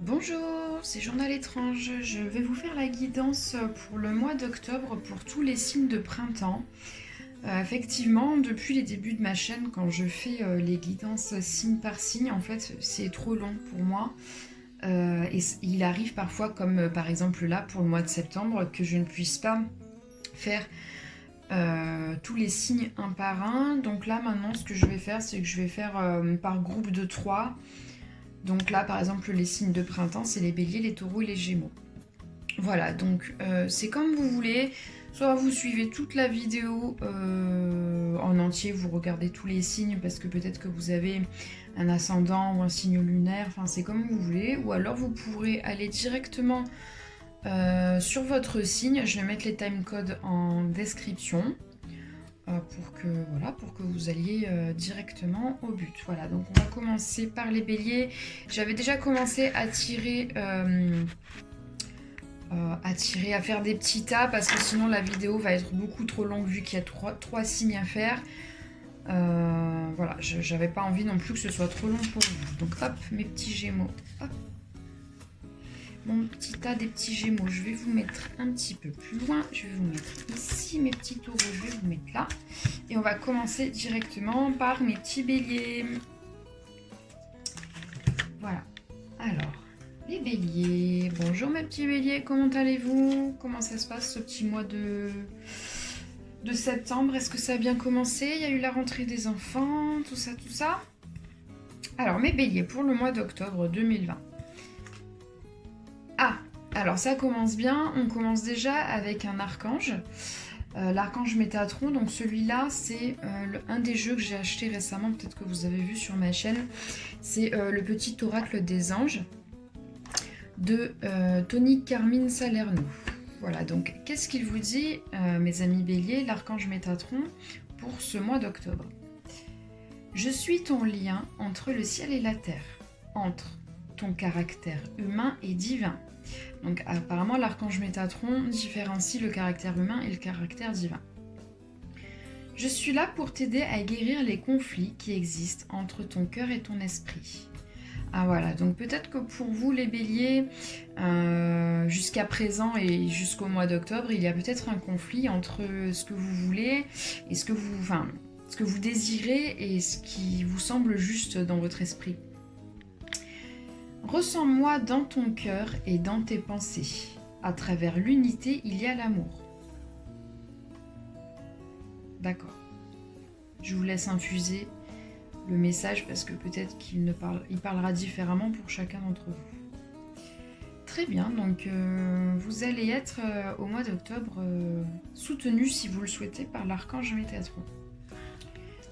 Bonjour, c'est Journal étrange. Je vais vous faire la guidance pour le mois d'octobre pour tous les signes de printemps. Effectivement, depuis les débuts de ma chaîne, quand je fais les guidances signe par signe, en fait, c'est trop long pour moi. Et il arrive parfois, comme par exemple là pour le mois de septembre, que je ne puisse pas faire tous les signes un par un. Donc là, maintenant, ce que je vais faire, c'est que je vais faire par groupe de 3. Donc là, par exemple, les signes de printemps, c'est les béliers, les taureaux et les gémeaux. Voilà, donc c'est comme vous voulez. Soit vous suivez toute la vidéo en entier, vous regardez tous les signes parce que peut-être que vous avez un ascendant ou un signe lunaire, enfin c'est comme vous voulez. Ou alors vous pourrez aller directement sur votre signe. Je vais mettre les timecodes en description pour que vous alliez directement au but. Voilà, donc on va commencer par les béliers. J'avais déjà commencé à faire des petits tas parce que sinon la vidéo va être beaucoup trop longue vu qu'il y a trois signes à faire. Voilà, j'avais pas envie non plus que ce soit trop long pour vous. Donc hop, mes petits gémeaux. Hop. Mon petit tas des petits gémeaux, je vais vous mettre un petit peu plus loin. Je vais vous mettre ici mes petits taureaux, je vais vous mettre là. Et on va commencer directement par mes petits béliers. Voilà. Alors, les béliers. Bonjour mes petits béliers, comment allez-vous? Comment ça se passe ce petit mois de septembre? Est-ce que ça a bien commencé? Il y a eu la rentrée des enfants, tout ça, tout ça. Alors, mes béliers pour le mois d'octobre 2020. Ah, alors ça commence bien. On commence déjà avec un archange. L'archange Métatron, donc celui-là, c'est un des jeux que j'ai acheté récemment, peut-être que vous avez vu sur ma chaîne. C'est le petit oracle des anges de Tony Carmine Salerno. Voilà, donc qu'est-ce qu'il vous dit, mes amis béliers, l'archange Métatron, pour ce mois d'octobre? Je suis ton lien entre le ciel et la terre, entre ton caractère humain et divin. Donc apparemment l'archange Métatron différencie le caractère humain et le caractère divin. Je suis là pour t'aider à guérir les conflits qui existent entre ton cœur et ton esprit. Ah voilà, donc peut-être que pour vous les béliers, jusqu'à présent et jusqu'au mois d'octobre, il y a peut-être un conflit entre ce que vous voulez et ce que vous désirez et ce qui vous semble juste dans votre esprit. Ressens-moi dans ton cœur et dans tes pensées. À travers l'unité, il y a l'amour. D'accord. Je vous laisse infuser le message parce que peut-être qu'il parlera différemment pour chacun d'entre vous. Très bien, donc vous allez être au mois d'octobre soutenu, si vous le souhaitez, par l'archange Métatron.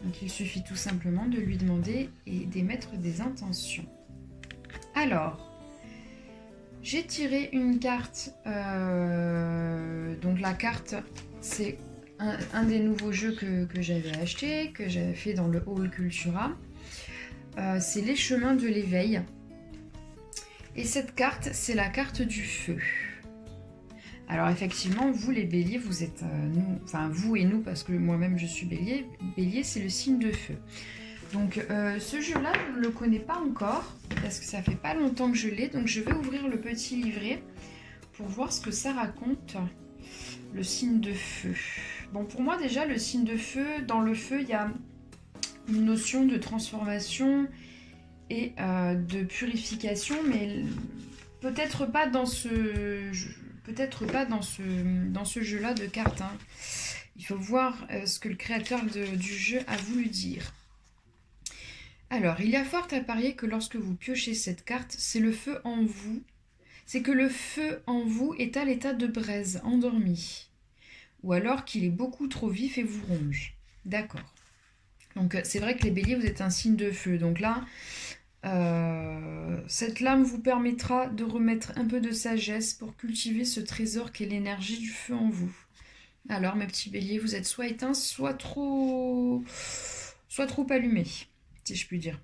Donc il suffit tout simplement de lui demander et d'émettre des intentions. Alors, j'ai tiré une carte. Donc la carte, c'est un des nouveaux jeux que j'avais acheté, que j'avais fait dans le hall Cultura. C'est les chemins de l'éveil. Et cette carte, c'est la carte du feu. Alors effectivement, vous les béliers, vous êtes vous et nous, parce que moi-même je suis bélier. Bélier, c'est le signe de feu. Donc ce jeu-là, je ne le connais pas encore, parce que ça fait pas longtemps que je l'ai. Donc je vais ouvrir le petit livret pour voir ce que ça raconte, le signe de feu. Bon, pour moi déjà, le signe de feu, dans le feu, il y a une notion de transformation et de purification, mais peut-être pas dans ce jeu-là de cartes. Hein. Il faut voir ce que le créateur du jeu a voulu dire. Alors, il y a fort à parier que lorsque vous piochez cette carte, c'est le feu en vous. C'est que le feu en vous est à l'état de braise, endormi. Ou alors qu'il est beaucoup trop vif et vous ronge. D'accord. Donc, c'est vrai que les béliers, vous êtes un signe de feu. Donc là, cette lame vous permettra de remettre un peu de sagesse pour cultiver ce trésor qu'est l'énergie du feu en vous. Alors, mes petits béliers, vous êtes soit éteints, soit trop allumés, si je puis dire.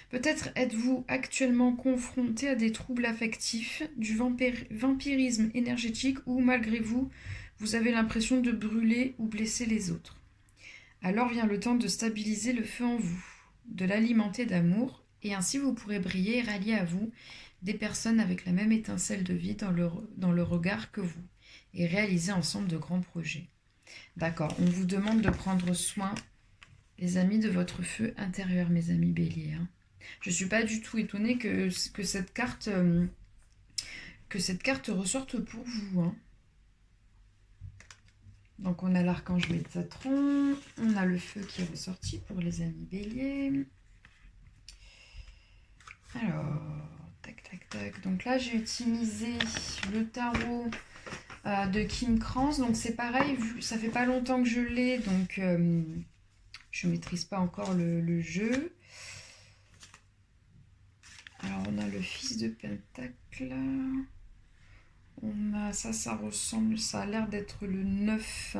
Peut-être êtes-vous actuellement confronté à des troubles affectifs, du vampirisme énergétique ou, malgré vous, vous avez l'impression de brûler ou blesser les autres. Alors vient le temps de stabiliser le feu en vous, de l'alimenter d'amour et ainsi vous pourrez briller et rallier à vous des personnes avec la même étincelle de vie dans le regard que vous et réaliser ensemble de grands projets. D'accord, on vous demande de prendre soin, les amis, de votre feu intérieur, mes amis béliers. Hein. Je ne suis pas du tout étonnée que cette carte ressorte pour vous. Hein. Donc on a l'archange Métatron, on a le feu qui est ressorti pour les amis béliers. Alors, tac, tac, tac. Donc là, j'ai utilisé le tarot de Kim Krans. Donc c'est pareil, ça fait pas longtemps que je l'ai, donc je maîtrise pas encore le jeu. Alors on a le fils de Pentacle. On a ça ressemble, ça a l'air d'être le 9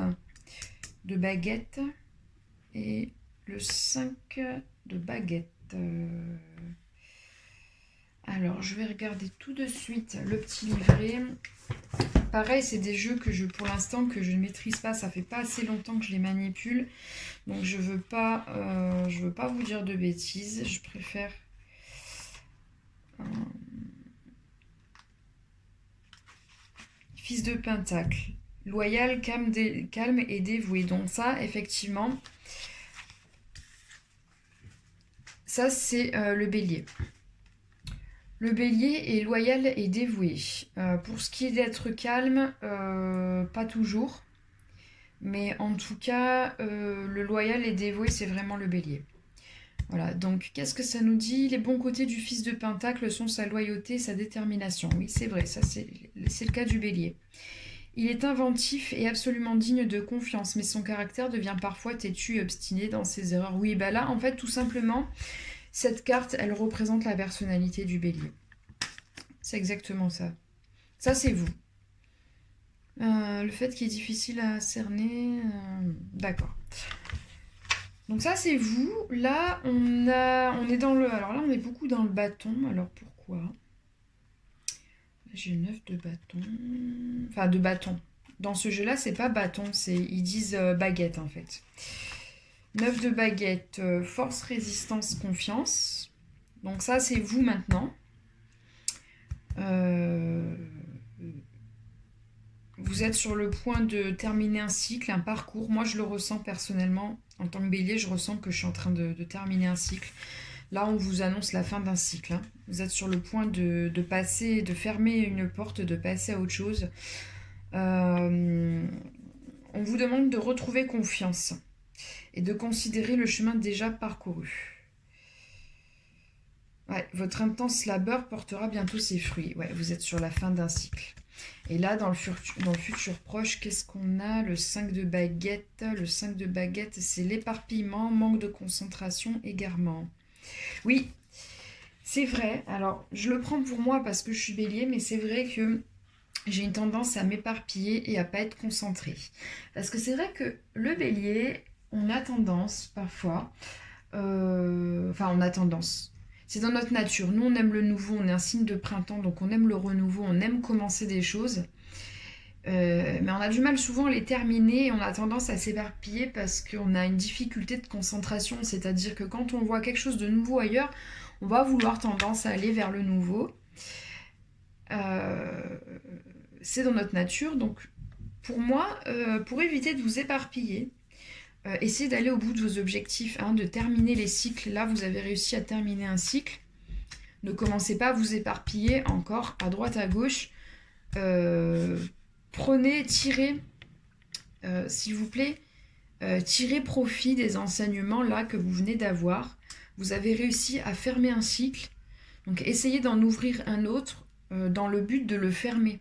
de baguette et le 5 de baguette. Alors, je vais regarder tout de suite le petit livret. Pareil, c'est des jeux que pour l'instant, que je ne maîtrise pas. Ça fait pas assez longtemps que je les manipule. Donc, je veux pas vous dire de bêtises. Je préfère... Fils de Pentacle. Loyal, calme et dévoué. Donc ça, effectivement, ça c'est le bélier. Le bélier est loyal et dévoué. Pour ce qui est d'être calme, pas toujours. Mais en tout cas, le loyal et dévoué, c'est vraiment le bélier. Voilà, donc qu'est-ce que ça nous dit? Les bons côtés du fils de Pentacle sont sa loyauté, sa détermination. Oui, c'est vrai, ça c'est le cas du bélier. Il est inventif et absolument digne de confiance, mais son caractère devient parfois têtu et obstiné dans ses erreurs. Oui, bah là, en fait, tout simplement, cette carte, elle représente la personnalité du bélier. C'est exactement ça. Ça, c'est vous. Le fait qu'il est difficile à cerner... D'accord. Donc ça, c'est vous. Là, on est dans le... Alors là, on est beaucoup dans le bâton. Alors, pourquoi? J'ai 9 de bâton. Enfin, de bâton. Dans ce jeu-là, c'est pas bâton. Ils disent baguette, en fait. 9 de baguette. Force, résistance, confiance. Donc ça, c'est vous maintenant. Vous êtes sur le point de terminer un cycle, un parcours. Moi, je le ressens personnellement. En tant que bélier, je ressens que je suis en train de terminer un cycle. Là, on vous annonce la fin d'un cycle. Hein. Vous êtes sur le point de passer, de fermer une porte, de passer à autre chose. On vous demande de retrouver confiance et de considérer le chemin déjà parcouru. Ouais, votre intense labeur portera bientôt ses fruits. Ouais, vous êtes sur la fin d'un cycle. Et là, dans le futur proche, qu'est-ce qu'on a? Le 5 de baguette. Le 5 de baguette, c'est l'éparpillement, manque de concentration, égarement. Oui, c'est vrai. Alors, je le prends pour moi parce que je suis bélier, mais c'est vrai que j'ai une tendance à m'éparpiller et à pas être concentrée. Parce que c'est vrai que le bélier, on a tendance parfois... Enfin, on a tendance... C'est dans notre nature. Nous, on aime le nouveau, on est un signe de printemps, donc on aime le renouveau, on aime commencer des choses. Mais on a du mal souvent à les terminer et on a tendance à s'éparpiller parce qu'on a une difficulté de concentration. C'est-à-dire que quand on voit quelque chose de nouveau ailleurs, on va vouloir tendance à aller vers le nouveau. C'est dans notre nature. Donc, pour moi, pour éviter de vous éparpiller, essayez d'aller au bout de vos objectifs, hein, de terminer les cycles. Là, vous avez réussi à terminer un cycle. Ne commencez pas à vous éparpiller encore à droite, à gauche. Prenez, tirez, s'il vous plaît, tirez profit des enseignements là que vous venez d'avoir. Vous avez réussi à fermer un cycle. Donc, essayez d'en ouvrir un autre dans le but de le fermer.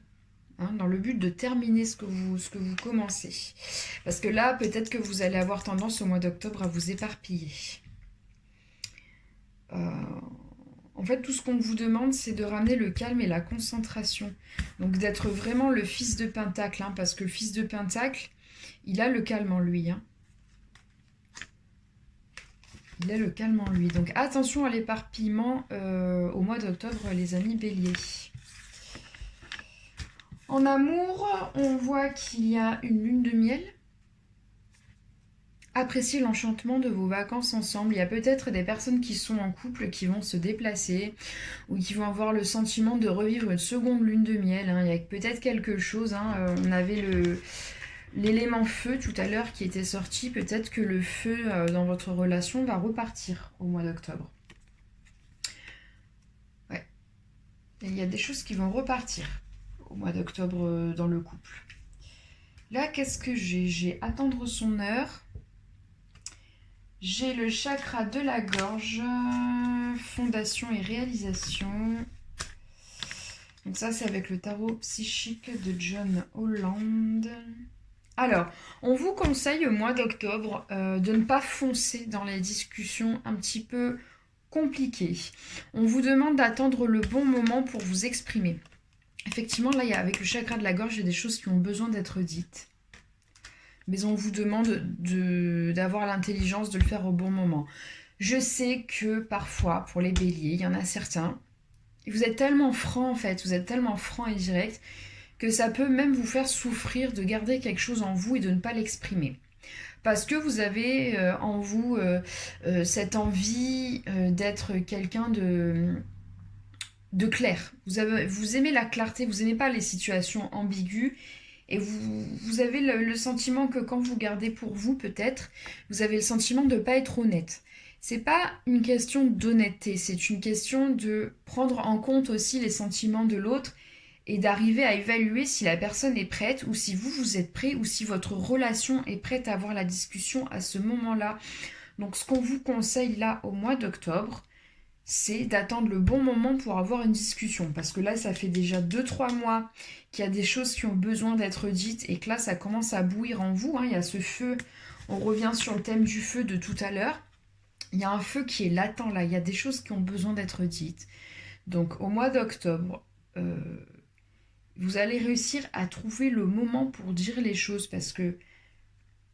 Hein, dans le but de terminer ce que vous commencez. Parce que là, peut-être que vous allez avoir tendance au mois d'octobre à vous éparpiller. En fait, tout ce qu'on vous demande, c'est de ramener le calme et la concentration. Donc d'être vraiment le fils de Pentacle, hein, parce que le fils de Pentacle, il a le calme en lui. Hein. Il a le calme en lui. Donc attention à l'éparpillement au mois d'octobre, les amis béliers. En amour, on voit qu'il y a une lune de miel. Appréciez l'enchantement de vos vacances ensemble. Il y a peut-être des personnes qui sont en couple qui vont se déplacer ou qui vont avoir le sentiment de revivre une seconde lune de miel, hein. Il y a peut-être quelque chose, hein. On avait l'élément feu tout à l'heure qui était sorti. Peut-être que le feu dans votre relation va repartir au mois d'octobre. Ouais. Et il y a des choses qui vont repartir au mois d'octobre dans le couple. Là, qu'est-ce que j'ai? J'ai attendre son heure. J'ai le chakra de la gorge, fondation et réalisation. Donc ça, c'est avec le tarot psychique de John Holland. Alors, on vous conseille au mois d'octobre de ne pas foncer dans les discussions un petit peu compliquées. On vous demande d'attendre le bon moment pour vous exprimer. Effectivement, là, avec le chakra de la gorge, il y a des choses qui ont besoin d'être dites. Mais on vous demande d'avoir l'intelligence de le faire au bon moment. Je sais que parfois, pour les béliers, il y en a certains, vous êtes tellement franc en fait, vous êtes tellement franc et direct, que ça peut même vous faire souffrir de garder quelque chose en vous et de ne pas l'exprimer. Parce que vous avez en vous cette envie d'être quelqu'un de clair. Vous aimez la clarté, vous n'aimez pas les situations ambiguës. Et vous avez le sentiment que quand vous gardez pour vous, peut-être, vous avez le sentiment de ne pas être honnête. C'est pas une question d'honnêteté, c'est une question de prendre en compte aussi les sentiments de l'autre et d'arriver à évaluer si la personne est prête ou si vous êtes prêt ou si votre relation est prête à avoir la discussion à ce moment-là. Donc ce qu'on vous conseille là au mois d'octobre, c'est d'attendre le bon moment pour avoir une discussion. Parce que là, ça fait déjà 2-3 mois qu'il y a des choses qui ont besoin d'être dites et que là, ça commence à bouillir en vous, hein. Il y a ce feu, on revient sur le thème du feu de tout à l'heure. Il y a un feu qui est latent là, il y a des choses qui ont besoin d'être dites. Donc au mois d'octobre, vous allez réussir à trouver le moment pour dire les choses parce que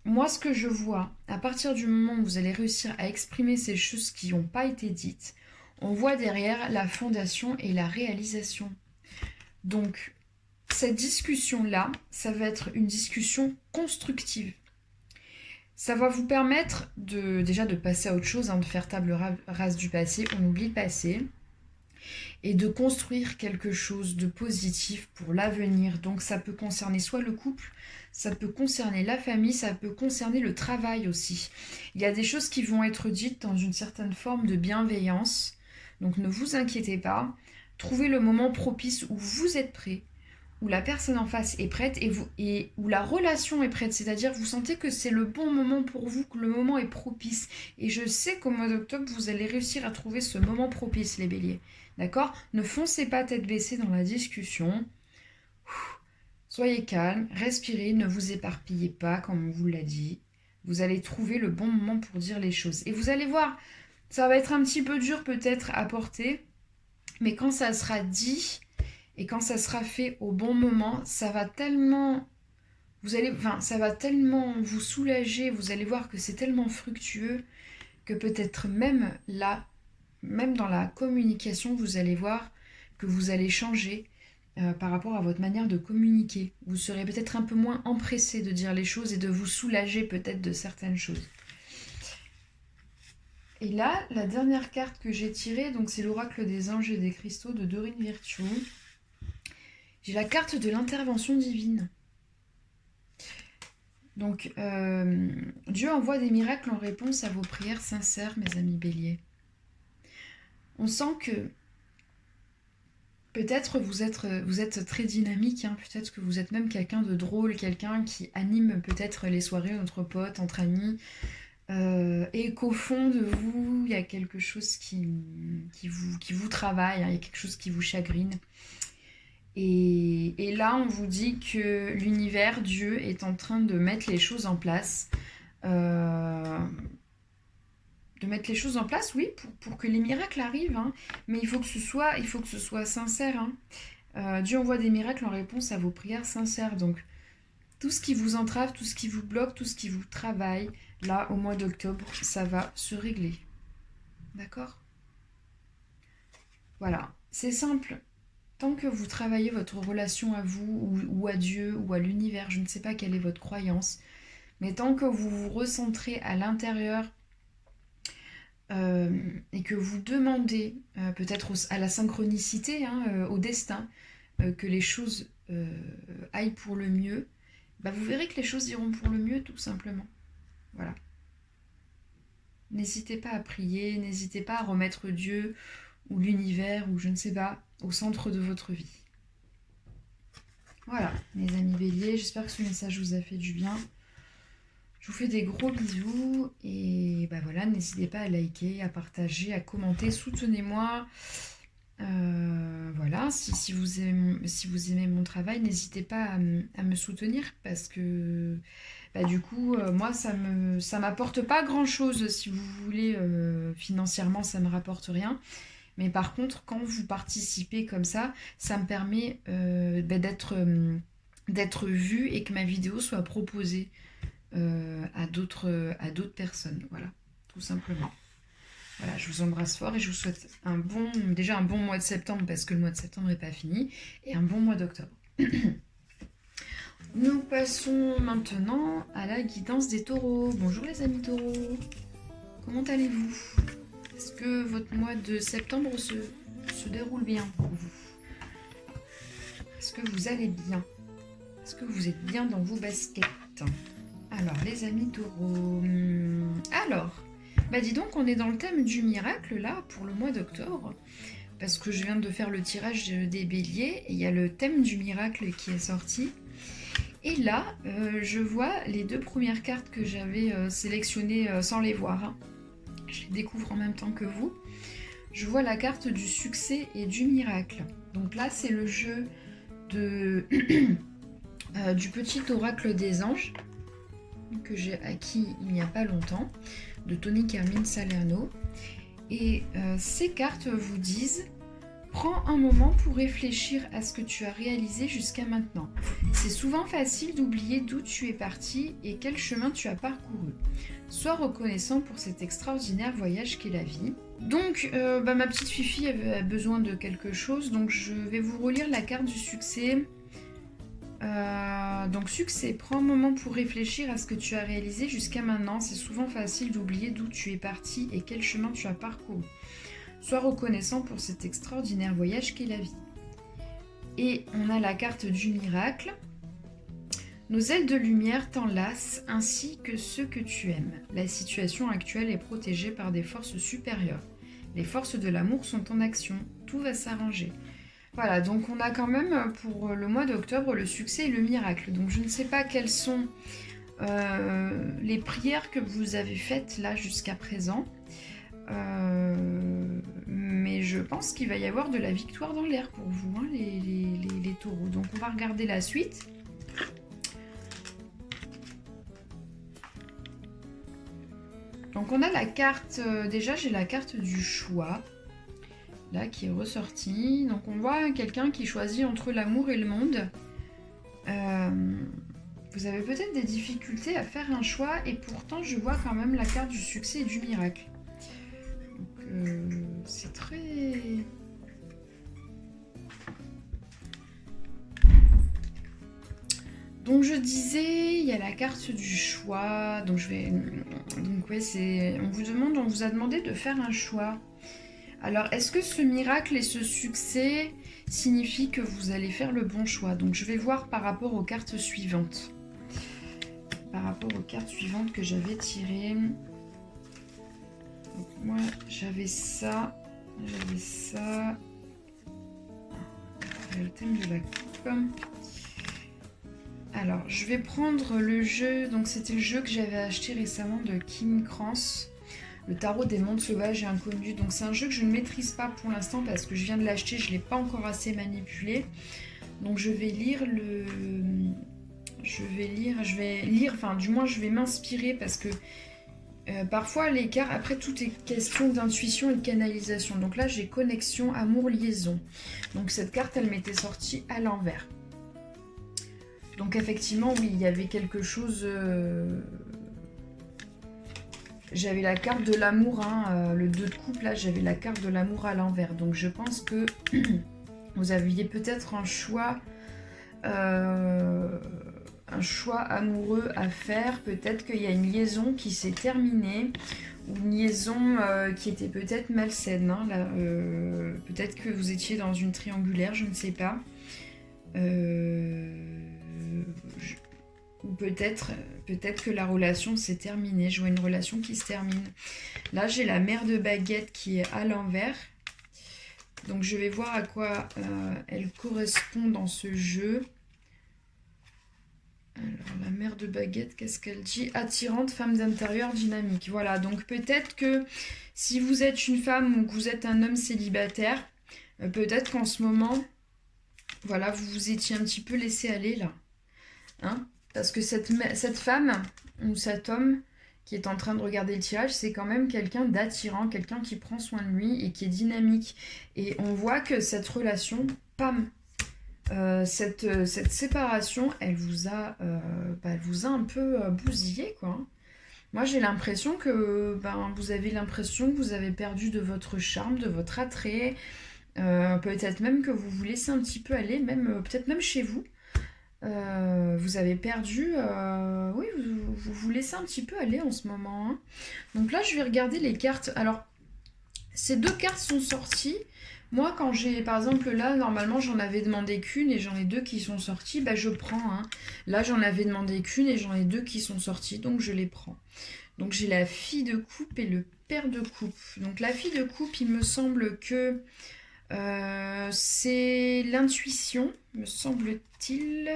moi, ce que je vois, à partir du moment où vous allez réussir à exprimer ces choses qui n'ont pas été dites, on voit derrière la fondation et la réalisation. Donc, cette discussion-là, ça va être une discussion constructive. Ça va vous permettre déjà de passer à autre chose, hein, de faire table rase du passé, on oublie le passé, et de construire quelque chose de positif pour l'avenir. Donc ça peut concerner soit le couple, ça peut concerner la famille, ça peut concerner le travail aussi. Il y a des choses qui vont être dites dans une certaine forme de bienveillance, donc ne vous inquiétez pas. Trouvez le moment propice où vous êtes prêt, où la personne en face est prête et où la relation est prête, c'est-à-dire vous sentez que c'est le bon moment pour vous, que le moment est propice. Et je sais qu'au mois d'octobre, vous allez réussir à trouver ce moment propice, les béliers. D'accord? Ne foncez pas tête baissée dans la discussion. Soyez calme, respirez, ne vous éparpillez pas, comme on vous l'a dit. Vous allez trouver le bon moment pour dire les choses. Et vous allez voir, ça va être un petit peu dur peut-être à porter, mais quand ça sera dit et quand ça sera fait au bon moment, ça va tellement ça va tellement vous soulager, vous allez voir que c'est tellement fructueux que peut-être même là, même dans la communication, vous allez voir que vous allez changer par rapport à votre manière de communiquer. Vous serez peut-être un peu moins empressé de dire les choses et de vous soulager peut-être de certaines choses. Et là, la dernière carte que j'ai tirée, donc c'est l'oracle des anges et des cristaux de Dorine Virtue. J'ai la carte de l'intervention divine. Donc, Dieu envoie des miracles en réponse à vos prières sincères, mes amis béliers. On sent que peut-être vous êtes très dynamique, hein, peut-être que vous êtes même quelqu'un de drôle, quelqu'un qui anime peut-être les soirées entre potes, entre amis, et qu'au fond de vous, il y a quelque chose qui vous travaille, hein, il y a quelque chose qui vous chagrine. Et là, on vous dit que l'univers, Dieu, est en train de mettre les choses en place. Oui, pour que les miracles arrivent. Hein. Mais il faut que ce soit sincère. Hein. Dieu envoie des miracles en réponse à vos prières sincères. Donc, tout ce qui vous entrave, tout ce qui vous bloque, tout ce qui vous travaille, là, au mois d'octobre, ça va se régler. D'accord? Voilà, c'est simple. Tant que vous travaillez votre relation à vous, ou à Dieu, ou à l'univers, je ne sais pas quelle est votre croyance, Mais tant que vous vous recentrez à l'intérieur et que vous demandez peut-être à la synchronicité, hein, au destin, que les choses aillent pour le mieux, bah vous verrez que les choses iront pour le mieux tout simplement. Voilà. N'hésitez pas à prier, n'hésitez pas à remettre Dieu ou l'univers ou je ne sais pas au centre de votre vie. Voilà, mes amis béliers, j'espère que ce message vous a fait du bien. Je vous fais des gros bisous et bah voilà, n'hésitez pas à liker, à partager, à commenter, soutenez-moi. Voilà, si vous aimez mon travail, n'hésitez pas à me soutenir parce que bah, du coup, moi, ça m'apporte pas grand-chose si vous voulez. Financièrement, ça me rapporte rien. Mais par contre, quand vous participez comme ça me permet bah, d'être vue et que ma vidéo soit proposée à d'autres personnes. Voilà, tout simplement. Voilà, je vous embrasse fort et je vous souhaite déjà un bon mois de septembre parce que le mois de septembre n'est pas fini et un bon mois d'octobre. Nous passons maintenant à la guidance des taureaux. Bonjour les amis taureaux, comment allez-vous? Est-ce que votre mois de septembre se déroule bien pour vous? Est-ce que vous allez bien? Est-ce que vous êtes bien dans vos baskets? Alors les amis taureaux, alors, bah dis donc on est dans le thème du miracle là pour le mois d'octobre. Parce que je viens de faire le tirage des béliers et il y a le thème du miracle qui est sorti. Et là, je vois les deux premières cartes que j'avais sélectionnées sans les voir. Hein. Je les découvre en même temps que vous. Je vois la carte du succès et du miracle. Donc là, c'est le jeu de du petit oracle des anges que j'ai acquis il n'y a pas longtemps, de Tony Carmine Salerno. Et ces cartes vous disent: prends un moment pour réfléchir à ce que tu as réalisé jusqu'à maintenant. C'est souvent facile d'oublier d'où tu es parti et quel chemin tu as parcouru. Sois reconnaissant pour cet extraordinaire voyage qu'est la vie. Donc, ma petite Fifi a besoin de quelque chose, donc je vais vous relire la carte du succès. Donc, succès, prends un moment pour réfléchir à ce que tu as réalisé jusqu'à maintenant. C'est souvent facile d'oublier d'où tu es parti et quel chemin tu as parcouru. Sois reconnaissant pour cet extraordinaire voyage qu'est la vie. Et on a la carte du miracle. Nos ailes de lumière t'enlacent ainsi que ceux que tu aimes. La situation actuelle est protégée par des forces supérieures. Les forces de l'amour sont en action. Tout va s'arranger. Voilà, donc on a quand même pour le mois d'octobre le succès et le miracle. Donc je ne sais pas quelles sont les prières que vous avez faites là jusqu'à présent. Mais je pense qu'il va y avoir de la victoire dans l'air pour vous, hein, les taureaux. Donc on va regarder la suite. Donc on a la carte, déjà j'ai la carte du choix, là qui est ressortie. Donc on voit quelqu'un qui choisit entre l'amour et le monde. Vous avez peut-être des difficultés à faire un choix et pourtant je vois quand même la carte du succès et du miracle. C'est très... Donc je disais, il y a la carte du choix. Donc ouais, on vous a demandé de faire un choix. Alors est-ce que ce miracle et ce succès signifient que vous allez faire le bon choix? Donc je vais voir par rapport aux cartes suivantes. Par rapport aux cartes suivantes que j'avais tirées. Donc moi j'avais ça, le thème de la coupe. Alors je vais prendre le jeu, donc c'était le jeu que j'avais acheté récemment de Kim Krans, le tarot des mondes sauvages et inconnus. Donc c'est un jeu que je ne maîtrise pas pour l'instant parce que je viens de l'acheter, je ne l'ai pas encore assez manipulé. Donc je vais lire, enfin du moins je vais m'inspirer parce que parfois les cartes, après tout est question d'intuition et de canalisation. Donc là j'ai connexion, amour, liaison. Donc cette carte elle m'était sortie à l'envers. Donc effectivement oui il y avait quelque chose... J'avais la carte de l'amour, hein, le 2 de coupe là j'avais la carte de l'amour à l'envers. Donc je pense que vous aviez peut-être un choix... un choix amoureux à faire. Peut-être qu'il y a une liaison qui s'est terminée, ou une liaison qui était peut-être malsaine. Hein, peut-être que vous étiez dans une triangulaire, je ne sais pas. Ou peut-être que la relation s'est terminée. Je vois une relation qui se termine. Là, j'ai la mère de baguette qui est à l'envers. Donc, je vais voir à quoi elle correspond dans ce jeu. Alors, la mère de baguette, qu'est-ce qu'elle dit? Attirante, femme d'intérieur, dynamique. Voilà, donc peut-être que si vous êtes une femme ou que vous êtes un homme célibataire, peut-être qu'en ce moment, voilà, vous vous étiez un petit peu laissé aller là. Hein? Parce que cette femme ou cet homme qui est en train de regarder le tirage, c'est quand même quelqu'un d'attirant, quelqu'un qui prend soin de lui et qui est dynamique. Et on voit que cette relation, pam, cette séparation, elle vous a un peu bousillé, quoi. Moi, j'ai l'impression que vous avez l'impression que vous avez perdu de votre charme, de votre attrait. Peut-être même que vous vous laissez un petit peu aller, même peut-être même chez vous. Vous avez perdu... oui, vous vous laissez un petit peu aller en ce moment. Hein. Donc là, je vais regarder les cartes. Alors, ces deux cartes sont sorties. Moi, quand j'ai, par exemple, là, normalement, j'en avais demandé qu'une et j'en ai deux qui sont sorties, je prends. Hein. Là, j'en avais demandé qu'une et j'en ai deux qui sont sorties, donc je les prends. Donc, j'ai la fille de coupe et le père de coupe. Donc, la fille de coupe, il me semble que c'est l'intuition, me semble-t-il.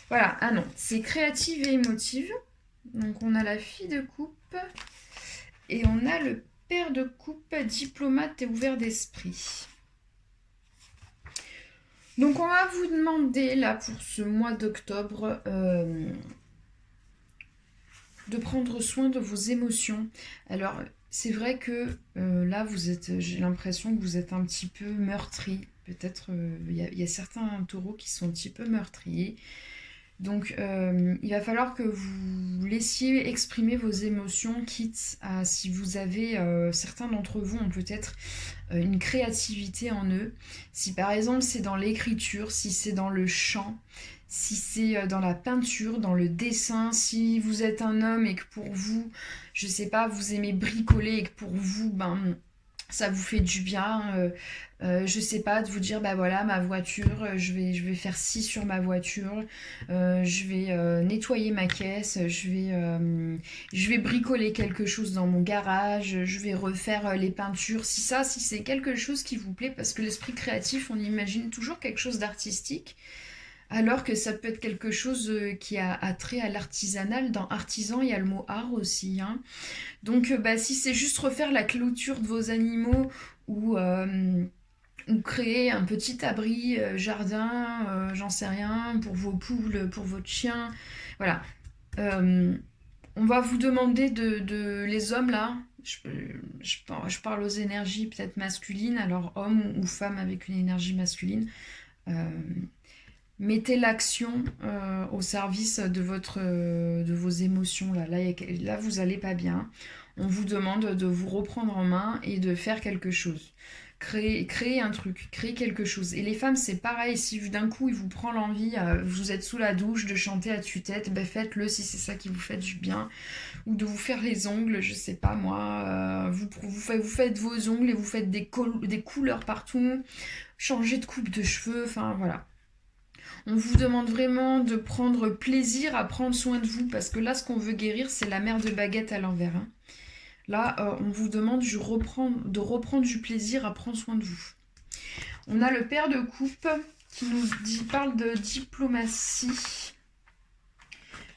Voilà, ah non, c'est créative et émotive. Donc, on a la fille de coupe et on a le père de coupe, diplomate et ouvert d'esprit. Donc on va vous demander là pour ce mois d'octobre de prendre soin de vos émotions. Alors c'est vrai que là j'ai l'impression que vous êtes un petit peu meurtri. Peut-être il y a certains taureaux qui sont un petit peu meurtriers. Donc, il va falloir que vous laissiez exprimer vos émotions, quitte à, si vous avez, certains d'entre vous ont peut-être une créativité en eux. Si par exemple c'est dans l'écriture, si c'est dans le chant, si c'est dans la peinture, dans le dessin, si vous êtes un homme et que pour vous, je sais pas, vous aimez bricoler et que pour vous, ça vous fait du bien, je sais pas, de vous dire, voilà, ma voiture, je vais faire ci sur ma voiture, je vais nettoyer ma caisse, je vais bricoler quelque chose dans mon garage, je vais refaire les peintures, si c'est quelque chose qui vous plaît, parce que l'esprit créatif, on imagine toujours quelque chose d'artistique, alors que ça peut être quelque chose qui a trait à l'artisanal. Dans artisan, il y a le mot art aussi, hein. Donc, si c'est juste refaire la clôture de vos animaux ou créer un petit abri jardin, j'en sais rien, pour vos poules, pour votre chien, voilà. On va vous demander de les hommes là, je parle aux énergies peut-être masculines, alors homme ou femme avec une énergie masculine. Mettez l'action au service de vos émotions. Là, vous n'allez pas bien. On vous demande de vous reprendre en main et de faire quelque chose. Créer un truc, créer quelque chose. Et les femmes, c'est pareil. Si d'un coup, il vous prend l'envie, vous êtes sous la douche, de chanter à tue-tête, faites-le si c'est ça qui vous fait du bien. Ou de vous faire les ongles, je sais pas moi. Vous faites vos ongles et vous faites des couleurs partout. Changez de coupe de cheveux, enfin voilà. On vous demande vraiment de prendre plaisir à prendre soin de vous, parce que là, ce qu'on veut guérir, c'est la mère de baguette à l'envers. Hein. Là, on vous demande de reprendre du plaisir à prendre soin de vous. On a le père de coupe qui parle de diplomatie.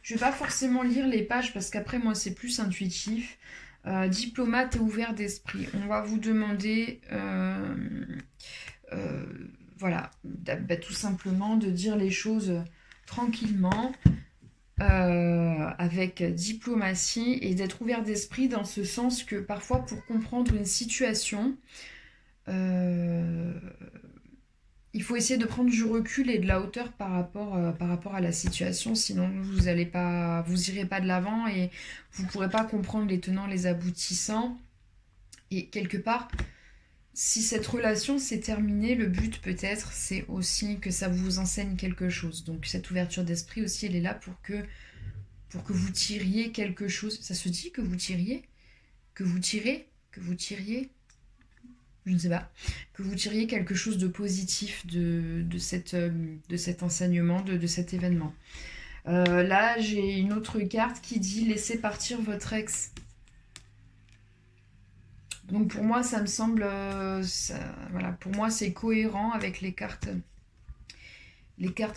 Je ne vais pas forcément lire les pages, parce qu'après, moi, c'est plus intuitif. Diplomate et ouvert d'esprit. On va vous demander... voilà, tout simplement de dire les choses tranquillement, avec diplomatie et d'être ouvert d'esprit dans ce sens que parfois pour comprendre une situation, il faut essayer de prendre du recul et de la hauteur par rapport à la situation, sinon vous irez pas de l'avant et vous ne pourrez pas comprendre les tenants, les aboutissants. Et quelque part, si cette relation s'est terminée, le but peut-être, c'est aussi que ça vous enseigne quelque chose. Donc cette ouverture d'esprit aussi, elle est là pour que vous tiriez quelque chose. Ça se dit que vous tiriez? Que vous tirez? Que vous tiriez? Je ne sais pas. Que vous tiriez quelque chose de positif de cet enseignement, de cet événement. Là, j'ai une autre carte qui dit laissez partir votre ex. Donc pour moi, ça me semble, voilà, pour moi c'est cohérent avec les cartes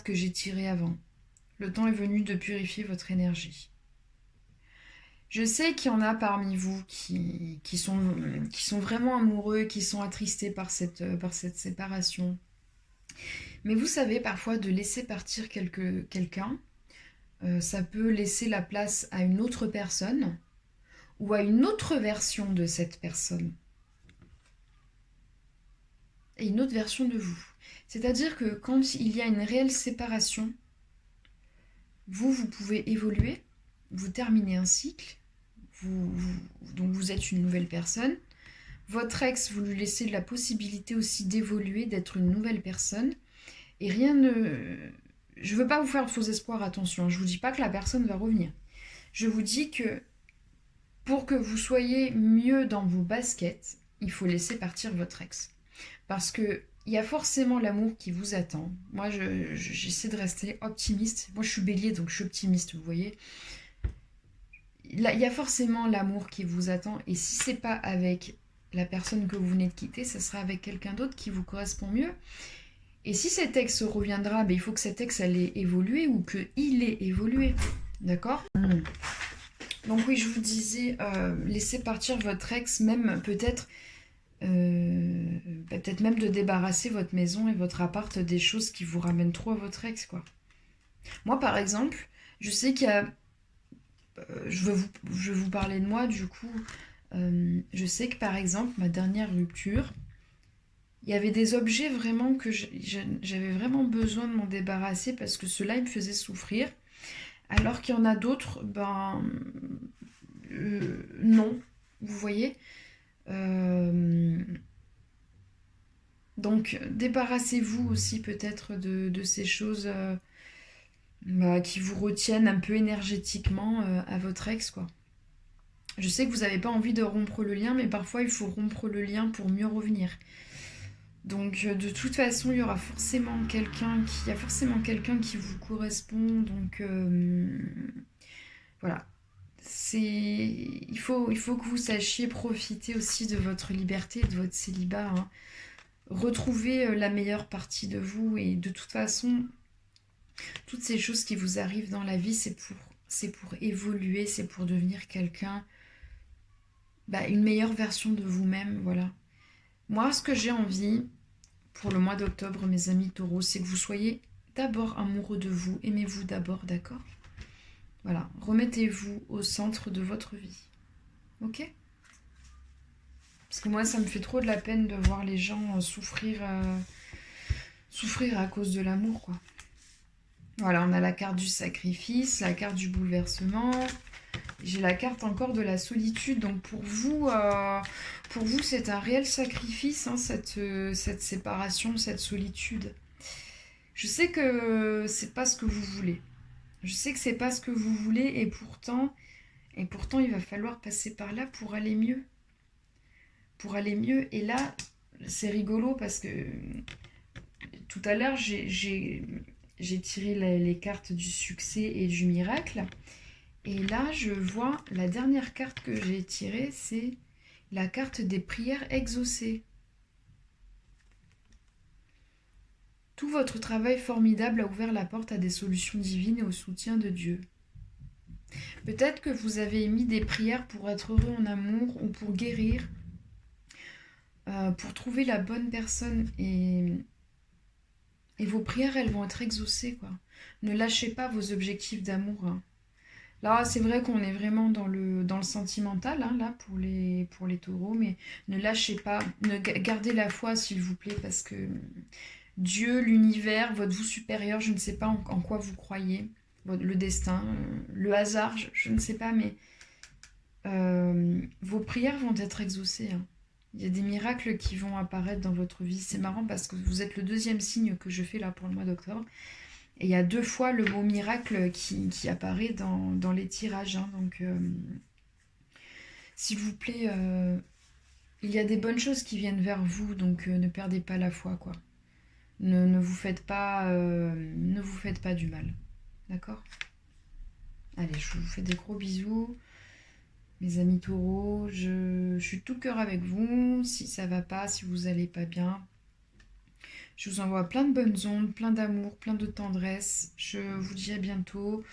que j'ai tirées avant. Le temps est venu de purifier votre énergie. Je sais qu'il y en a parmi vous qui sont vraiment amoureux, qui sont attristés par cette séparation. Mais vous savez, parfois, de laisser partir quelqu'un, ça peut laisser la place à une autre personne ou à une autre version de cette personne. Et une autre version de vous. C'est-à-dire que quand il y a une réelle séparation, vous pouvez évoluer, vous terminez un cycle, donc vous êtes une nouvelle personne. Votre ex, vous lui laissez la possibilité aussi d'évoluer, d'être une nouvelle personne. Et rien ne... Je ne veux pas vous faire de faux espoirs, attention. Je ne vous dis pas que la personne va revenir. Je vous dis que pour que vous soyez mieux dans vos baskets, il faut laisser partir votre ex. Parce que il y a forcément l'amour qui vous attend. Moi, j'essaie de rester optimiste. Moi, je suis bélier, donc je suis optimiste, vous voyez. Il y a forcément l'amour qui vous attend. Et si c'est pas avec la personne que vous venez de quitter, ça sera avec quelqu'un d'autre qui vous correspond mieux. Et si cet ex reviendra, il faut que cet ex elle ait évolué ou qu'il ait évolué. D'accord ? Donc oui, je vous disais, laissez partir votre ex, même peut-être même de débarrasser votre maison et votre appart des choses qui vous ramènent trop à votre ex, quoi. Moi, par exemple, je sais qu'il y a... je vais vous parler de moi, du coup. Je sais que, par exemple, ma dernière rupture, il y avait des objets vraiment que j'avais vraiment besoin de m'en débarrasser parce que ceux-là, ils me faisaient souffrir. Alors qu'il y en a d'autres, non. Vous voyez ? Donc, débarrassez-vous aussi peut-être de ces choses qui vous retiennent un peu énergétiquement à votre ex, quoi. Je sais que vous n'avez pas envie de rompre le lien, mais parfois il faut rompre le lien pour mieux revenir. Donc, de toute façon, il y a forcément quelqu'un qui vous correspond. Donc, voilà. Il faut que vous sachiez profiter aussi de votre liberté, de votre célibat, hein. Retrouver la meilleure partie de vous. Et de toute façon, toutes ces choses qui vous arrivent dans la vie, c'est pour évoluer, c'est pour devenir quelqu'un, une meilleure version de vous-même, voilà. Moi, ce que j'ai envie pour le mois d'octobre, mes amis taureaux, c'est que vous soyez d'abord amoureux de vous. Aimez-vous d'abord, d'accord ? Voilà, remettez-vous au centre de votre vie. Ok ? Parce que moi, ça me fait trop de la peine de voir les gens souffrir à cause de l'amour, quoi. Voilà, on a la carte du sacrifice, la carte du bouleversement. J'ai la carte encore de la solitude. Donc pour vous c'est un réel sacrifice, hein, cette séparation, cette solitude. Je sais que c'est pas ce que vous voulez. Je sais que c'est pas ce que vous voulez et pourtant, il va falloir passer par là pour aller mieux. Pour aller mieux. Et là, c'est rigolo parce que tout à l'heure, j'ai tiré les cartes du succès et du miracle. Et là, je vois la dernière carte que j'ai tirée, c'est la carte des prières exaucées. Tout votre travail formidable a ouvert la porte à des solutions divines et au soutien de Dieu. Peut-être que vous avez émis des prières pour être heureux en amour ou pour guérir, pour trouver la bonne personne et vos prières, elles vont être exaucées, quoi. Ne lâchez pas vos objectifs d'amour, hein. Là, c'est vrai qu'on est vraiment dans le sentimental, hein, là, pour les taureaux, mais ne lâchez pas, gardez la foi, s'il vous plaît, parce que Dieu, l'univers, votre vous supérieur, je ne sais pas en quoi vous croyez, le destin, le hasard, je ne sais pas, mais vos prières vont être exaucées, hein. Il y a des miracles qui vont apparaître dans votre vie. C'est marrant parce que vous êtes le deuxième signe que je fais là pour le mois d'octobre. Et il y a 2 fois le mot miracle qui apparaît dans les tirages. Hein. Donc, s'il vous plaît, il y a des bonnes choses qui viennent vers vous. Donc, ne perdez pas la foi, quoi. Ne vous faites pas du mal. D'accord? Allez, je vous fais des gros bisous. Mes amis taureaux, je suis tout cœur avec vous. Si ça va pas, si vous allez pas bien, je vous envoie plein de bonnes ondes, plein d'amour, plein de tendresse. Je vous dis à bientôt.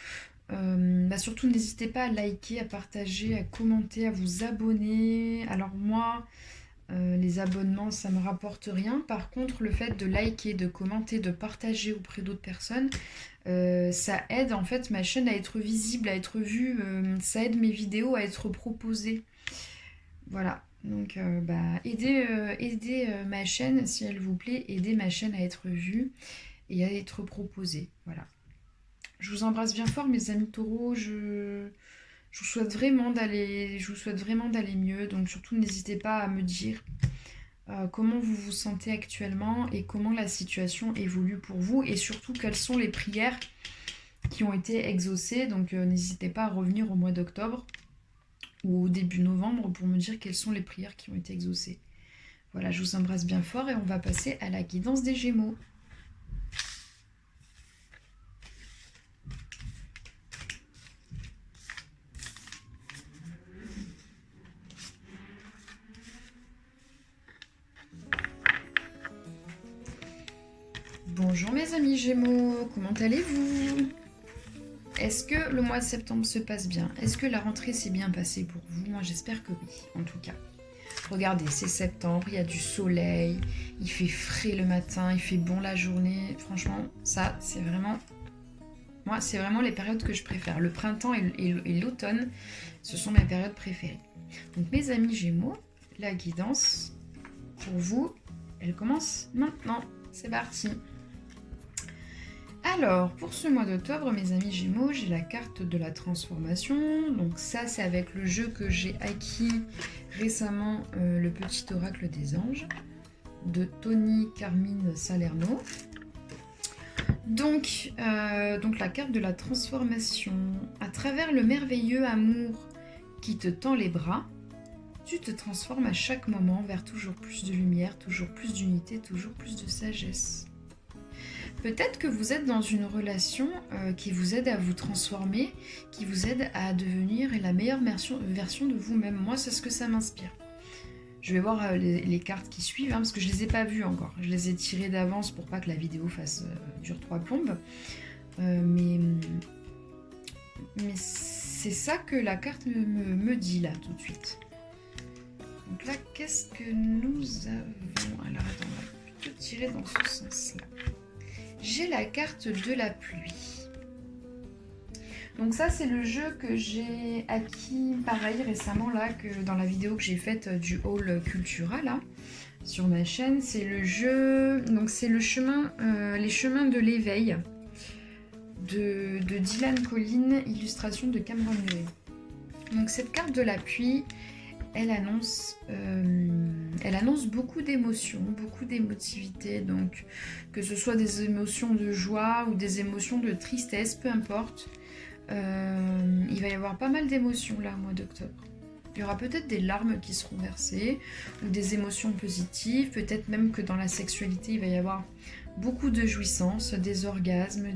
Surtout, n'hésitez pas à liker, à partager, à commenter, à vous abonner. Alors moi, les abonnements, ça me rapporte rien. Par contre, le fait de liker, de commenter, de partager auprès d'autres personnes, ça aide en fait ma chaîne à être visible, à être vue. Ça aide mes vidéos à être proposées. Voilà. Donc, aidez ma chaîne, s'il vous plaît. Aidez ma chaîne à être vue et à être proposée. Voilà. Je vous embrasse bien fort, mes amis taureaux. Je vous souhaite vraiment d'aller mieux. Donc surtout, n'hésitez pas à me dire comment vous vous sentez actuellement et comment la situation évolue pour vous. Et surtout, quelles sont les prières qui ont été exaucées. Donc n'hésitez pas à revenir au mois d'octobre ou au début novembre pour me dire quelles sont les prières qui ont été exaucées. Voilà, je vous embrasse bien fort et on va passer à la guidance des Gémeaux. Bonjour mes amis Gémeaux, comment allez-vous? Est-ce que le mois de septembre se passe bien? Est-ce que la rentrée s'est bien passée pour vous? Moi j'espère que oui, en tout cas. Regardez, c'est septembre, il y a du soleil, il fait frais le matin, il fait bon la journée. Franchement, ça c'est vraiment... Moi c'est vraiment les périodes que je préfère. Le printemps et l'automne, ce sont mes périodes préférées. Donc mes amis Gémeaux, la guidance pour vous, elle commence maintenant. C'est parti. Alors, pour ce mois d'octobre, mes amis Gémeaux, j'ai la carte de la transformation. Donc ça, c'est avec le jeu que j'ai acquis récemment, le petit oracle des anges, de Tony Carmine Salerno. Donc la carte de la transformation. À travers le merveilleux amour qui te tend les bras, tu te transformes à chaque moment vers toujours plus de lumière, toujours plus d'unité, toujours plus de sagesse. Peut-être que vous êtes dans une relation qui vous aide à vous transformer, qui vous aide à devenir la meilleure version de vous-même. Moi, c'est ce que ça m'inspire. Je vais voir les cartes qui suivent, hein, parce que je ne les ai pas vues encore. Je les ai tirées d'avance pour pas que la vidéo dure 3 plombes. Mais c'est ça que la carte me dit là, tout de suite. Donc là, qu'est-ce que nous avons? Alors, attends, on va plutôt tirer dans ce sens-là. J'ai la carte de la pluie. Donc ça, c'est le jeu que j'ai acquis, pareil, récemment, là, que dans la vidéo que j'ai faite du Hall Cultura, là, sur ma chaîne. C'est le jeu... Donc c'est le chemin, les chemins de l'éveil de Dylan Collin, illustration de Cameron Gray. Donc cette carte de la pluie, elle annonce beaucoup d'émotions, beaucoup d'émotivité, donc que ce soit des émotions de joie ou des émotions de tristesse, peu importe. Il va y avoir pas mal d'émotions là au mois d'octobre. Il y aura peut-être des larmes qui seront versées ou des émotions positives, peut-être même que dans la sexualité il va y avoir beaucoup de jouissance, des orgasmes,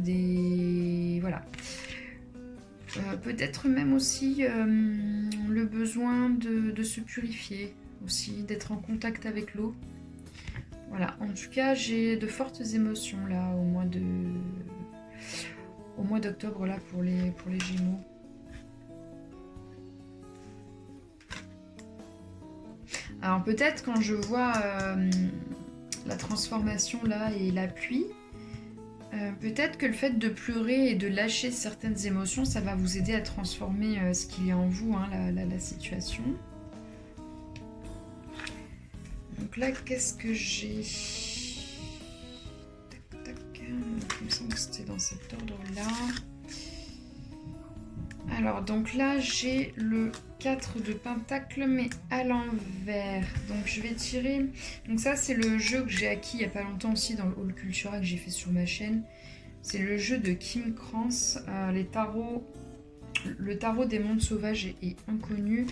voilà. Peut-être même aussi le besoin de se purifier, aussi d'être en contact avec l'eau. Voilà, en tout cas, j'ai de fortes émotions là au mois d'octobre là pour les Gémeaux. Alors peut-être quand je vois la transformation là et la pluie, peut-être que le fait de pleurer et de lâcher certaines émotions, ça va vous aider à transformer ce qu'il y a en vous, hein, la situation. Donc là, qu'est-ce que j'ai? Tac, tac. Il me semble que c'était dans cet ordre-là. Alors, donc là, j'ai le 4 de pentacle, mais à l'envers. Donc, je vais tirer... Donc ça, c'est le jeu que j'ai acquis il n'y a pas longtemps aussi dans le Hall Cultura que j'ai fait sur ma chaîne. C'est le jeu de Kim Krans, les tarots... Le tarot des mondes sauvages est inconnu.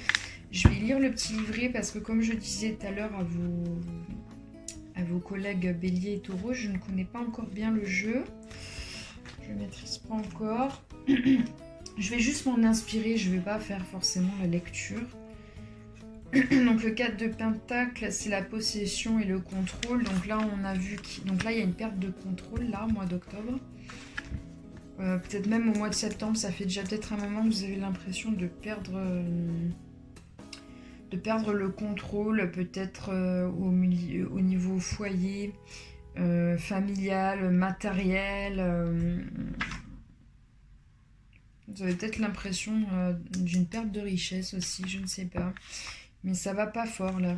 Je vais lire le petit livret parce que comme je disais tout à l'heure à vos collègues Bélier et Taureau, je ne connais pas encore bien le jeu. Je ne maîtrise pas encore. Je vais juste m'en inspirer, je ne vais pas faire forcément la lecture. Donc le 4 de pentacle, c'est la possession et le contrôle. Donc là, on a vu donc là, il y a une perte de contrôle, là, au mois d'octobre. Peut-être même au mois de septembre, ça fait déjà peut-être un moment que vous avez l'impression de perdre le contrôle, peut-être au niveau foyer, familial, matériel. Vous avez peut-être l'impression d'une perte de richesse aussi, je ne sais pas. Mais ça va pas fort là.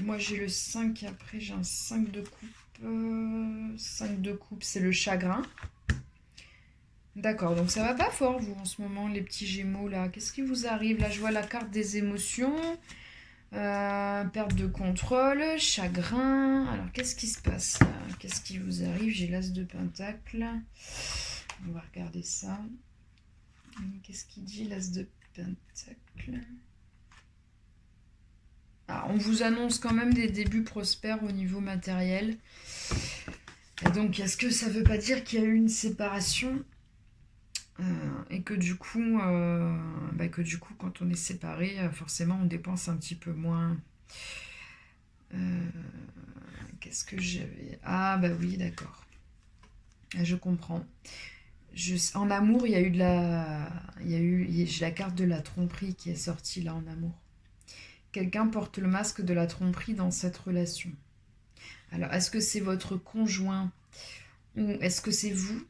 Moi j'ai le 5, après j'ai un 5 de coupe. 5 de coupe, c'est le chagrin. D'accord, donc ça va pas fort, vous, en ce moment, les petits gémeaux, là. Qu'est-ce qui vous arrive? Là, je vois la carte des émotions, perte de contrôle, chagrin. Alors, qu'est-ce qui se passe, là? Qu'est-ce qui vous arrive? J'ai l'as de pentacle. On va regarder ça. Qu'est-ce qu'il dit, l'as de pentacle? Ah, on vous annonce quand même des débuts prospères au niveau matériel. Et donc, est-ce que ça veut pas dire qu'il y a eu une séparation? Et que du coup, quand on est séparé, forcément, on dépense un petit peu moins. Qu'est-ce que j'avais? Ah, bah oui, d'accord. Je comprends. En amour, il y a eu j'ai la carte de la tromperie qui est sortie là en amour. Quelqu'un porte le masque de la tromperie dans cette relation. Alors, est-ce que c'est votre conjoint ou est-ce que c'est vous?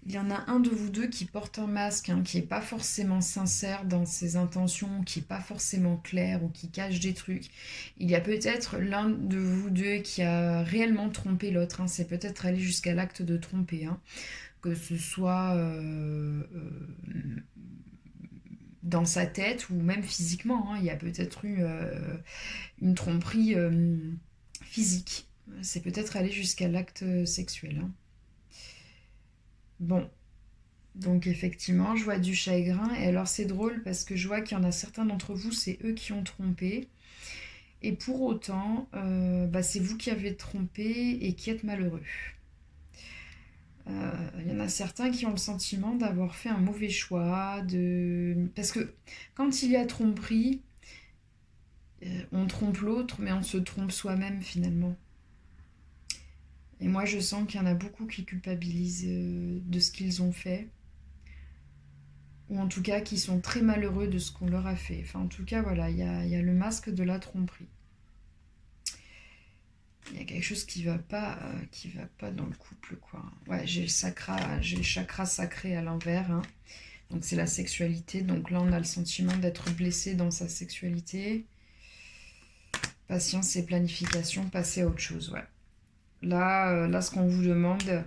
Il y en a un de vous deux qui porte un masque, qui n'est pas forcément sincère dans ses intentions, qui n'est pas forcément clair ou qui cache des trucs. Il y a peut-être l'un de vous deux qui a réellement trompé l'autre. C'est peut-être aller jusqu'à l'acte de tromper. Que ce soit dans sa tête ou même physiquement. Il y a peut-être eu une tromperie physique. C'est peut-être aller jusqu'à l'acte sexuel. Bon, donc effectivement, je vois du chagrin. Et alors c'est drôle parce que je vois qu'il y en a certains d'entre vous, c'est eux qui ont trompé. Et pour autant, c'est vous qui avez trompé et qui êtes malheureux. Il y en a certains qui ont le sentiment d'avoir fait un mauvais choix. Parce que quand il y a tromperie, on trompe l'autre, mais on se trompe soi-même finalement. Et moi, je sens qu'il y en a beaucoup qui culpabilisent de ce qu'ils ont fait. Ou en tout cas, qui sont très malheureux de ce qu'on leur a fait. Enfin, en tout cas, voilà, il y a le masque de la tromperie. Il y a quelque chose qui va pas dans le couple, quoi. Ouais, j'ai le chakra sacré à l'envers. Donc, c'est la sexualité. Donc là, on a le sentiment d'être blessé dans sa sexualité. Patience et planification, passer à autre chose, ouais. Là, ce qu'on vous demande,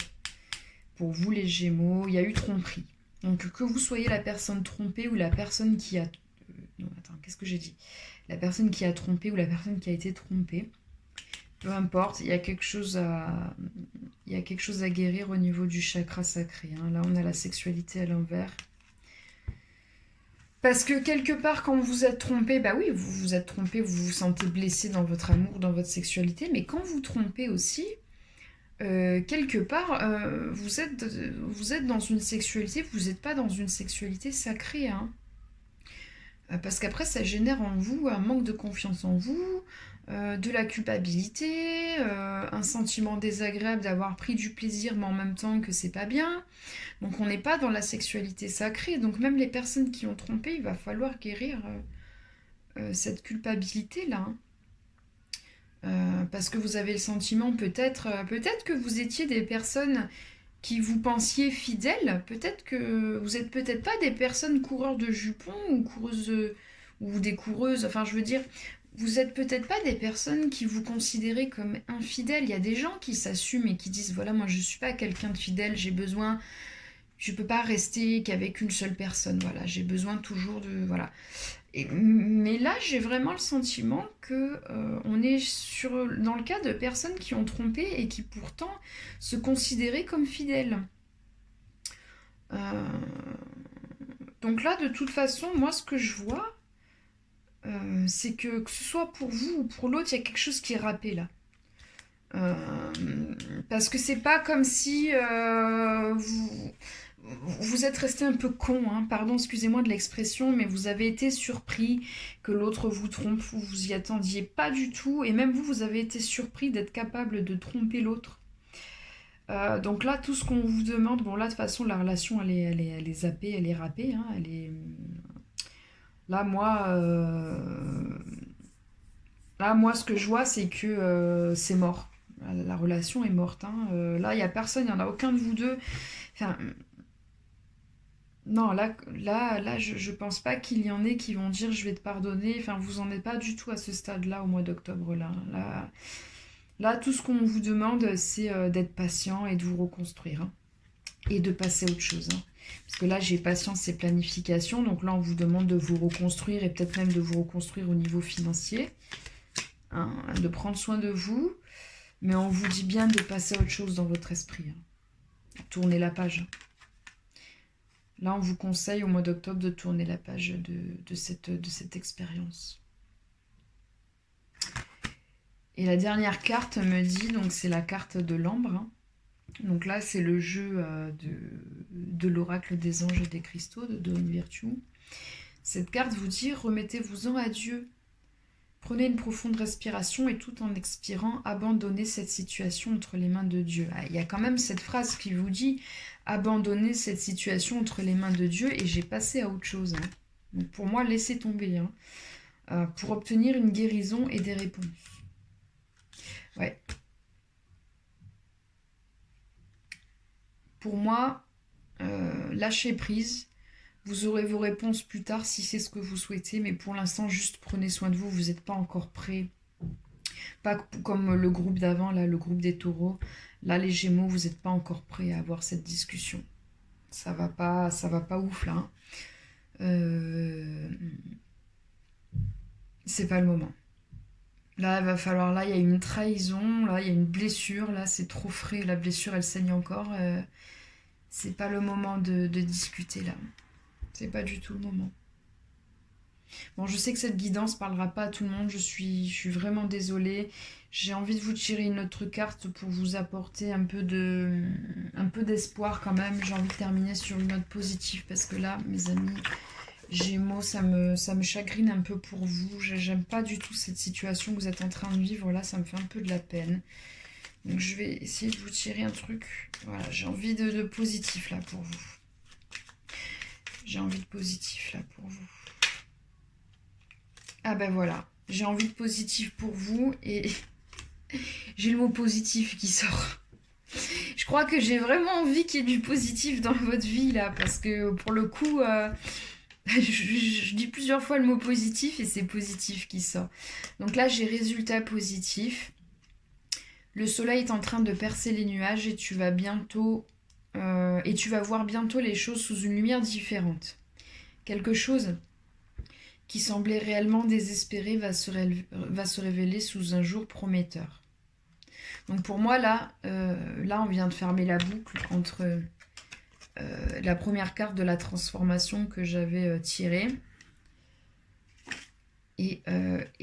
pour vous les Gémeaux, il y a eu tromperie. Donc que vous soyez la personne trompée ou la personne qui a... non, attends, qu'est-ce que j'ai dit? La personne qui a trompé ou la personne qui a été trompée, peu importe, il y a quelque chose à guérir au niveau du chakra sacré. Là, on a la sexualité à l'envers. Parce que quelque part, quand vous êtes trompé, bah oui, vous vous êtes trompé, vous vous sentez blessé dans votre amour, dans votre sexualité, mais quand vous trompez aussi... quelque part, vous êtes dans une sexualité, vous n'êtes pas dans une sexualité sacrée. Parce qu'après, ça génère en vous un manque de confiance en vous, de la culpabilité, un sentiment désagréable d'avoir pris du plaisir, mais en même temps que c'est pas bien. Donc on n'est pas dans la sexualité sacrée. Donc même les personnes qui ont trompé, il va falloir guérir cette culpabilité-là. Parce que vous avez le sentiment peut-être que vous étiez des personnes qui vous pensiez fidèles, peut-être que vous êtes peut-être pas des personnes coureurs de jupons ou coureuses ou des coureuses, enfin je veux dire, vous êtes peut-être pas des personnes qui vous considérez comme infidèles. Il y a des gens qui s'assument et qui disent voilà, moi je suis pas quelqu'un de fidèle, j'ai besoin Je peux pas rester qu'avec une seule personne, voilà. J'ai besoin toujours de... Voilà. Mais là, j'ai vraiment le sentiment que on est dans le cas de personnes qui ont trompé et qui pourtant se considéraient comme fidèles. Euh, donc là, de toute façon, moi, ce que je vois, c'est que ce soit pour vous ou pour l'autre, il y a quelque chose qui est râpé là. Euh, Parce que c'est pas comme si vous êtes resté un peu con, hein, pardon, excusez-moi de l'expression, mais vous avez été surpris que l'autre vous trompe, vous y attendiez pas du tout, et même vous, vous avez été surpris d'être capable de tromper l'autre. Donc là, tout ce qu'on vous demande, bon là, de toute façon, la relation, elle est zappée, elle est râpée, hein, elle est... Là, moi, ce que je vois, c'est que c'est mort. La relation est morte, hein. Là, il n'y a personne, il n'y en a aucun de vous deux. Enfin, non, là, je pense pas qu'il y en ait qui vont dire je vais te pardonner. Enfin, vous en êtes pas du tout à ce stade-là au mois d'octobre. Là, tout ce qu'on vous demande, c'est d'être patient et de vous reconstruire, hein, et de passer à autre chose, hein. Parce que là, j'ai patience et planification. Donc là, on vous demande de vous reconstruire et peut-être même de vous reconstruire au niveau financier, hein, de prendre soin de vous. Mais on vous dit bien de passer à autre chose dans votre esprit, hein. Tournez la page. Là, on vous conseille au mois d'octobre de tourner la page de cette expérience. Et la dernière carte me dit, donc c'est la carte de l'ambre, hein. Donc là, c'est le jeu de l'oracle des anges et des cristaux de Dorine Virtue. Cette carte vous dit, remettez-vous-en à Dieu. Prenez une profonde respiration et tout en expirant, abandonnez cette situation entre les mains de Dieu. Ah, il y a quand même cette phrase qui vous dit abandonnez cette situation entre les mains de Dieu et j'ai passé à autre chose, hein. Donc pour moi, laissez tomber, hein, pour obtenir une guérison et des réponses. Ouais. Pour moi, lâchez prise. Vous aurez vos réponses plus tard si c'est ce que vous souhaitez, mais pour l'instant, juste prenez soin de vous. Vous n'êtes pas encore prêt. Pas comme le groupe d'avant, là, le groupe des taureaux. Là, les gémeaux, vous n'êtes pas encore prêts à avoir cette discussion. Ça va pas ouf, là, hein. C'est pas le moment. Là, il va falloir, là, il y a une trahison, là, il y a une blessure, là, c'est trop frais, la blessure, elle saigne encore. C'est pas le moment de discuter, là. C'est pas du tout le moment. Bon, je sais que cette guidance parlera pas à tout le monde, je suis vraiment désolée. J'ai envie de vous tirer une autre carte pour vous apporter un peu d'espoir quand même. J'ai envie de terminer sur une note positive parce que là, mes amis Gémeaux, ça me chagrine un peu pour vous. J'aime pas du tout cette situation que vous êtes en train de vivre. Là, ça me fait un peu de la peine. Donc, je vais essayer de vous tirer un truc. Voilà, j'ai envie de positif là pour vous. J'ai envie de positif là pour vous. Ah ben voilà, j'ai envie de positif pour vous et j'ai le mot positif qui sort. Je crois que j'ai vraiment envie qu'il y ait du positif dans votre vie là, parce que pour le coup, je dis plusieurs fois le mot positif et c'est positif qui sort. Donc là, j'ai résultat positif. Le soleil est en train de percer les nuages et tu vas voir bientôt les choses sous une lumière différente. Quelque chose qui semblait réellement désespéré va se révéler sous un jour prometteur. Donc pour moi, là, on vient de fermer la boucle entre la première carte de la transformation que j'avais tirée et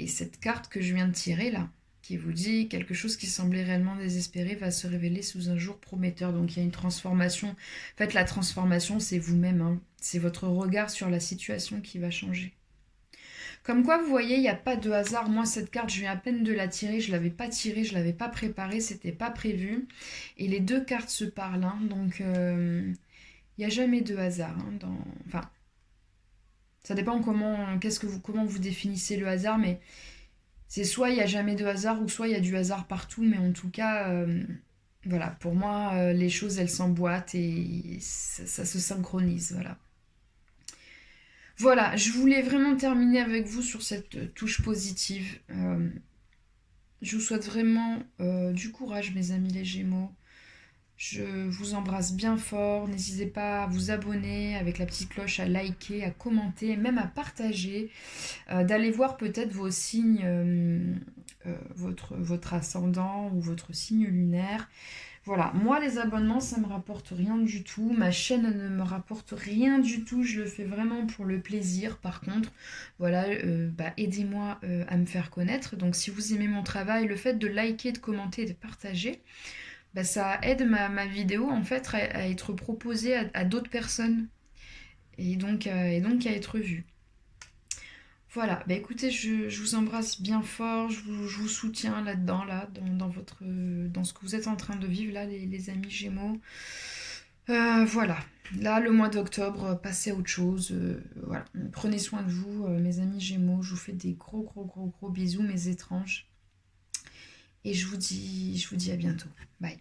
cette carte que je viens de tirer, là, qui vous dit quelque chose qui semblait réellement désespéré va se révéler sous un jour prometteur. Donc il y a une transformation. En fait, la transformation, c'est vous-même, hein. C'est votre regard sur la situation qui va changer. Comme quoi, vous voyez, il n'y a pas de hasard. Moi, cette carte, je viens à peine de la tirer. Je ne l'avais pas tirée, je ne l'avais pas préparée, c'était pas prévu. Et les deux cartes se parlent, hein, donc il n'y a jamais de hasard, hein, enfin, ça dépend comment vous définissez le hasard, mais c'est soit il n'y a jamais de hasard, ou soit il y a du hasard partout. Mais en tout cas, voilà, pour moi, les choses, elles s'emboîtent et ça se synchronise, voilà. Voilà, je voulais vraiment terminer avec vous sur cette touche positive. Je vous souhaite vraiment du courage, mes amis les Gémeaux. Je vous embrasse bien fort. N'hésitez pas à vous abonner avec la petite cloche, à liker, à commenter, même à partager, d'aller voir peut-être vos signes, votre ascendant ou votre signe lunaire. Voilà, moi les abonnements ça me rapporte rien du tout, ma chaîne ne me rapporte rien du tout, je le fais vraiment pour le plaisir. Par contre, voilà, aidez-moi à me faire connaître. Donc si vous aimez mon travail, le fait de liker, de commenter et de partager, ça aide ma vidéo en fait à être proposée à d'autres personnes et donc à être vue. Voilà, écoutez, je vous embrasse bien fort, je vous soutiens là-dedans, dans ce que vous êtes en train de vivre, là, les amis Gémeaux. Voilà, là, le mois d'octobre, passez à autre chose. Voilà, prenez soin de vous, mes amis Gémeaux. Je vous fais des gros, gros, gros, gros bisous, mes étranges. Et je vous dis à bientôt. Bye.